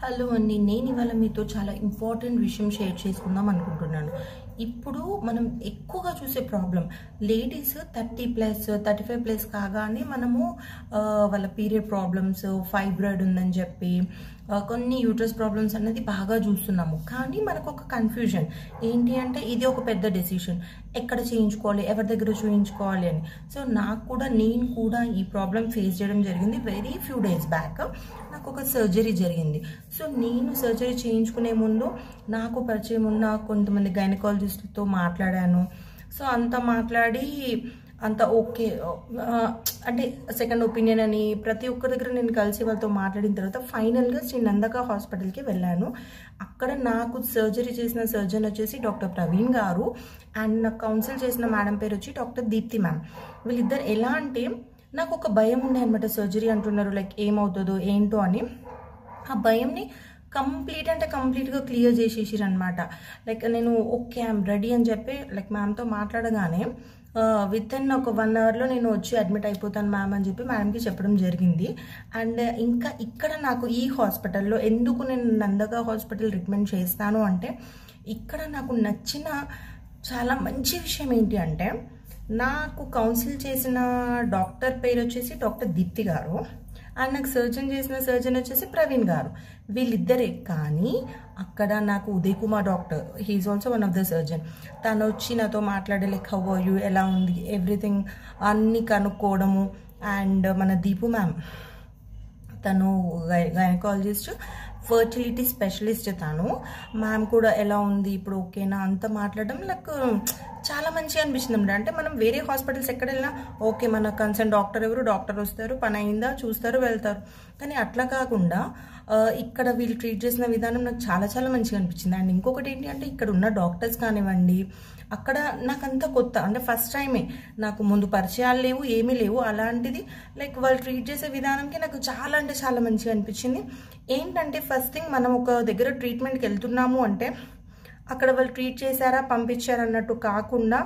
Hello అండి, నేను ఇవాళ మీతో చాలా ఇంపార్టెంట్ విషయం షేర్ చేసుకుందాం అనుకుంటున్నాను. ఇప్పుడు మనం ఎక్కువగా చూసే ప్రాబ్లం లేడీస్ 30+, 35+ కాగానే మనము వాళ్ళ పీరియడ్ ప్రాబ్లమ్స్, ఫైబ్రాయిడ్ ఉందని చెప్పి కొన్ని యూట్రస్ ప్రాబ్లమ్స్ అనేది బాగా చూస్తున్నాము. కానీ మనకు ఒక కన్ఫ్యూజన్ ఏంటి అంటే, ఇది ఒక పెద్ద డెసిషన్, ఎక్కడ చేయించుకోవాలి, ఎవరి దగ్గర చూయించుకోవాలి అని. సో నేను కూడా ఈ ప్రాబ్లం ఫేస్ చేయడం జరిగింది. వెరీ ఫ్యూ డేస్ బ్యాక్ నాకు ఒక సర్జరీ జరిగింది. సో నేను సర్జరీ చేయించుకునే ముందు నాకు పరిచయం ఉన్న కొంతమంది గైనకాలజిస్ట్తో మాట్లాడాను. సో అంత మాట్లాడి అంత ఓకే అంటే సెకండ్ ఒపీనియన్ అని ప్రతి ఒక్కరి దగ్గర నేను కలిసి వాళ్ళతో మాట్లాడిన తర్వాత ఫైనల్గా శ్రీ నందక హాస్పిటల్కి వెళ్ళాను. అక్కడ నాకు సర్జరీ చేసిన సర్జన్ వచ్చేసి డాక్టర్ ప్రవీణ్ గారు, అండ్ నాకు కౌన్సిల్ చేసిన మేడం పేరు వచ్చి డాక్టర్ దీప్తి మ్యామ్. వీళ్ళిద్దరు ఎలా అంటే, నాకు ఒక భయం ఉండే అనమాట, సర్జరీ అంటున్నారు లైక్ ఏమవుతుందో ఏంటో అని. ఆ భయంని కంప్లీట్గా క్లియర్ చేసేసారు అనమాట. లైక్ నేను ఓకే ఐఎమ్ రెడీ అని చెప్పి లైక్ మ్యామ్తో మాట్లాడగానే విత్ ఇన్ ఒక 1 అవర్లో నేను వచ్చి అడ్మిట్ అయిపోతాను మ్యామ్ అని చెప్పి మేడంకి చెప్పడం జరిగింది. అండ్ ఇంకా ఇక్కడ నాకు ఈ హాస్పిటల్లో ఎందుకు నేను నందక హాస్పిటల్ రికమెండ్ చేస్తాను అంటే, ఇక్కడ నాకు నచ్చిన చాలా మంచి విషయం ఏంటి అంటే, నాకు కౌన్సిల్ చేసిన డాక్టర్ పేరు వచ్చేసి డాక్టర్ దీప్తి గారు, అండ్ నాకు సర్జన్ వచ్చేసి ప్రవీణ్ గారు. వీళ్ళిద్దరే. కానీ అక్కడ నాకు Uday Kumar doctor, he's also one of the surgeon, తను వచ్చి నాతో మాట్లాడే లైక్ హౌ ఆర్ యూ, ఎలా ఉంది, ఎవ్రీథింగ్ అన్నీ కనుక్కోవడము. అండ్ మన దీపు మ్యామ్, తను గైనకాలజిస్ట్, ఫర్టిలిటీ స్పెషలిస్ట్. తను మ్యామ్ కూడా ఎలా ఉంది, ఇప్పుడు ఓకేనా అంతా మాట్లాడడం నాకు చాలా మంచిగా అనిపించింది అనమాట. అంటే మనం వేరే హాస్పిటల్స్ ఎక్కడ వెళ్ళినా ఓకే, మన కన్సర్న్ డాక్టర్ ఎవరు, డాక్టర్ వస్తారు, పని అయిందా చూస్తారు, వెళ్తారు. కానీ అట్లా కాకుండా ఇక్కడ వీళ్ళు ట్రీట్ చేసిన విధానం నాకు చాలా చాలా మంచిగా అనిపించింది. అండ్ ఇంకొకటి ఏంటి అంటే, ఇక్కడ ఉన్న డాక్టర్స్ కానివ్వండి, అక్కడ నాకంతా కొత్త, అంటే ఫస్ట్ టైమే, నాకు ముందు పరిచయాలు లేవు, ఏమీ లేవు. అలాంటిది లైక్ వాళ్ళు ట్రీట్ చేసే విధానంకి నాకు చాలా అంటే చాలా మంచిగా అనిపించింది. ఏంటంటే ఫస్ట్ థింగ్, మనం ఒక దగ్గర ట్రీట్మెంట్కి వెళ్తున్నాము అంటే అక్కడ వాళ్ళు ట్రీట్ చేశారా పంపించారా అన్నట్టు కాకుండా,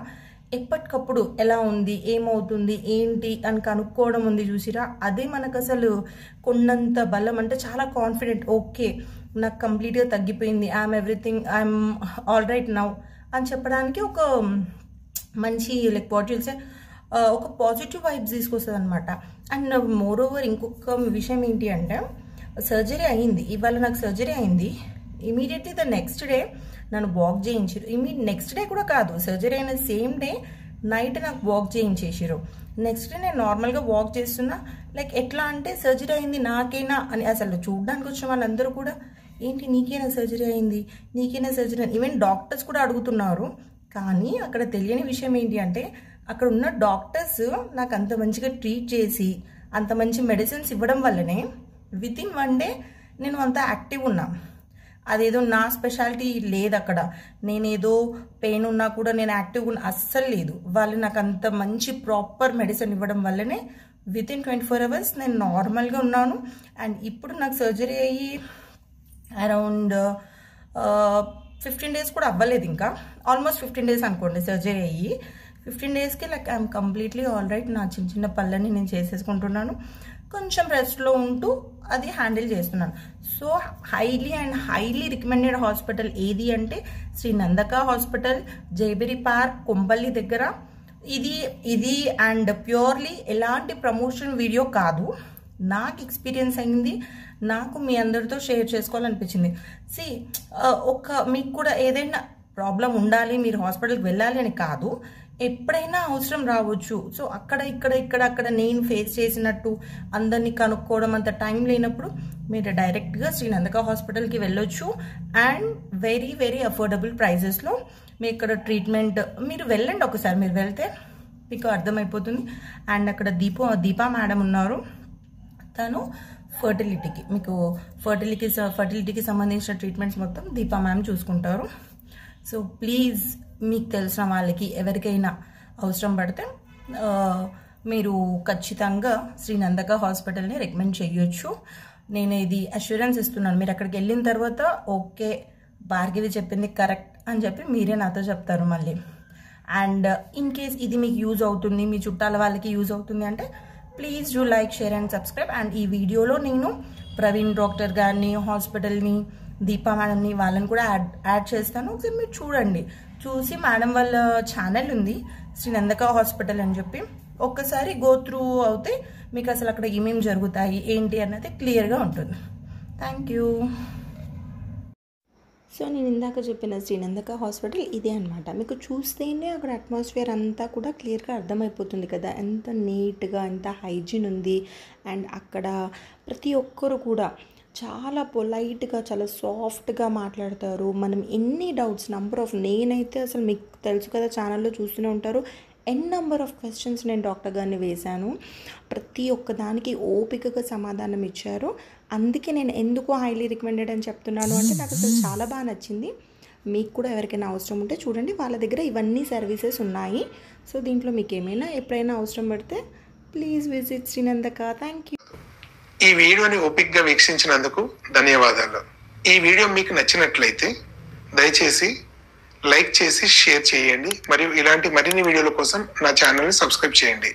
ఎప్పటికప్పుడు ఎలా ఉంది, ఏమవుతుంది, ఏంటి అని కనుక్కోవడం ఉంది చూసిరా, అదే మనకు అసలు కొండంత బలం. అంటే చాలా కాన్ఫిడెంట్, ఓకే నాకు కంప్లీట్గా తగ్గిపోయింది, I'm everything, I'm all right now అని చెప్పడానికి ఒక మంచి లైక్ బాటిల్స్ ఒక పాజిటివ్ వైబ్స్ తీసుకొస్తుంది అనమాట. అండ్ మోర్ ఓవర్ ఇంకొక విషయం ఏంటి అంటే, సర్జరీ అయింది, ఇవాళ నాకు సర్జరీ అయింది. ఇమీడియట్లీ ద నెక్స్ట్ డే నన్ను వాక్ చేయించారు. నెక్స్ట్ డే కూడా కాదు, సర్జరీ అయిన సేమ్ డే నైట్ నాకు వాక్ చేయించేసారు. నెక్స్ట్ డే నేను నార్మల్గా వాక్ చేస్తున్నా. లైక్ ఎట్లా అంటే, సర్జరీ అయింది నాకేనా అని అసలు చూడడానికి వచ్చిన వాళ్ళందరూ కూడా, ఏంటి నీకేనా సర్జరీ అయింది, నీకేనా సర్జరీ అని ఈవెన్ డాక్టర్స్ కూడా అడుగుతున్నారు. కానీ అక్కడ తెలియని విషయం ఏంటి అంటే, అక్కడ ఉన్న డాక్టర్స్ నాకు అంత మంచిగా ట్రీట్ చేసి అంత మంచి మెడిసిన్స్ ఇవ్వడం వల్లనే విత్ ఇన్ 1 డే నేను అంత యాక్టివ్ ఉన్నా. అదేదో నా స్పెషాలిటీ లేదు అక్కడ, నేనేదో పెయిన్ ఉన్నా కూడా నేను యాక్టివ్గా ఉన్నా అస్సలు లేదు. వాళ్ళు నాకు అంత మంచి ప్రాపర్ మెడిసిన్ ఇవ్వడం వల్లనే విత్ ఇన్ 24 అవర్స్ నేను నార్మల్గా ఉన్నాను. అండ్ ఇప్పుడు నాకు సర్జరీ అయ్యి అరౌండ్ 15 డేస్ కూడా అవ్వలేదు, ఇంకా ఆల్మోస్ట్ 15 డేస్ అనుకోండి సర్జరీ అయ్యి. 15 డేస్కి like I'm completely all right. నా చిన్న చిన్న పళ్ళని నేను చేసేసుకుంటున్నాను, కొంచెం రెస్ట్లో ఉంటూ అది హ్యాండిల్ చేస్తున్నాను. సో హైలీ రికమెండెడ్ హాస్పిటల్ ఏది అంటే శ్రీ నందక హాస్పిటల్, జైబెరీ పార్క్, కొంపల్లి దగ్గర. ఇది అండ్ ప్యూర్లీ ఎలాంటి ప్రమోషన్ వీడియో కాదు, నాకు ఎక్స్పీరియన్స్ అయింది, నాకు మీ అందరితో షేర్ చేసుకోవాలనిపించింది. మీకు కూడా ఏదైనా ప్రాబ్లం ఉండాలి, మీరు హాస్పిటల్కి వెళ్ళాలి అని కాదు, ఎప్పుడైనా అవసరం రావచ్చు. సో అక్కడ నేను ఫేస్ చేసినట్టు అందరినీ కనుక్కోవడం అంత టైం లేనప్పుడు మీరు డైరెక్ట్గా శ్రీ నందక హాస్పిటల్కి వెళ్ళొచ్చు. అండ్ వెరీ వెరీ అఫోర్డబుల్ ప్రైజెస్లో మీ ఇక్కడ ట్రీట్మెంట్, మీరు వెళ్ళండి ఒకసారి, మీరు వెళ్తే మీకు అర్థమైపోతుంది. అండ్ అక్కడ దీపా మేడం ఉన్నారు, తను ఫర్టిలిటీకి సంబంధించిన ట్రీట్మెంట్స్ మొత్తం దీపా మ్యామ్ చూసుకుంటారు. సో ప్లీజ్, మీకు తెలిసిన వాళ్ళకి ఎవరికైనా అవసరం పడితే మీరు ఖచ్చితంగా శ్రీ నందక హాస్పిటల్ని రికమెండ్ చేయొచ్చు. నేను ఇది అష్యూరెన్స్ ఇస్తున్నాను. మీరు అక్కడికి వెళ్ళిన తర్వాత ఓకే భార్గవి చెప్పింది కరెక్ట్ అని చెప్పి మీరే నాతో చెప్తారు మళ్ళీ. అండ్ ఇన్ కేస్ ఇది మీకు యూజ్ అవుతుంది, మీ చుట్టాల వాళ్ళకి యూజ్ అవుతుంది అంటే please do like, share and subscribe. And ఈ వీడియోలో నేను ప్రవీణ్ డాక్టర్ గారిని, హాస్పిటల్ని, దీపా మేడంని, వాళ్ళని కూడా యాడ్ చేస్తాను. ఒకసారి మీరు చూడండి. చూసి మేడం వాళ్ళ ఛానల్ ఉంది శ్రీనందక హాస్పిటల్ అని చెప్పి, ఒక్కసారి గో త్రూ అవుతే మీకు అసలు అక్కడ ఏమేమి జరుగుతాయి ఏంటి అన్నది క్లియర్గా ఉంటుంది. Thank you. సో నేను ఇందాక చెప్పిన శ్రీనందక హాస్పిటల్ ఇదే అనమాట. మీకు చూస్తేనే అక్కడ అట్మాస్ఫియర్ అంతా కూడా క్లియర్గా అర్థమైపోతుంది కదా, ఎంత నీట్గా, ఎంత హైజీన్ ఉంది. అండ్ అక్కడ ప్రతి ఒక్కరు కూడా చాలా పొలైట్గా, చాలా సాఫ్ట్గా మాట్లాడతారు. మనం ఎన్ని డౌట్స్ నేనైతే అసలు మీకు తెలుసు కదా, ఛానల్లో చూస్తూనే ఉంటారు, నెంబర్ ఆఫ్ క్వశ్చన్స్ నేను డాక్టర్ గారిని వేశాను. ప్రతి ఒక్క దానికి ఓపికగా సమాధానం ఇచ్చారు. అందుకే నేను ఎందుకు హైలీ రికమెండెడ్ అని చెప్తున్నాను అంటే నాకు అసలు చాలా బాగా నచ్చింది. మీకు కూడా ఎవరికైనా అవసరం ఉంటే చూడండి, వాళ్ళ దగ్గర ఇవన్నీ సర్వీసెస్ ఉన్నాయి. సో దీంట్లో మీకు ఏమైనా ఎప్పుడైనా అవసరం పడితే please visit Srinandaka. Thank you. ఈ వీడియోని ఓపిక్గా వీక్షించినందుకు ధన్యవాదాలు. ఈ వీడియో మీకు నచ్చినట్లయితే దయచేసి లైక్ చేసి షేర్ చేయండి. మరియు ఇలాంటి మరిన్ని వీడియోల కోసం నా ఛానల్ని సబ్స్క్రైబ్ చేయండి.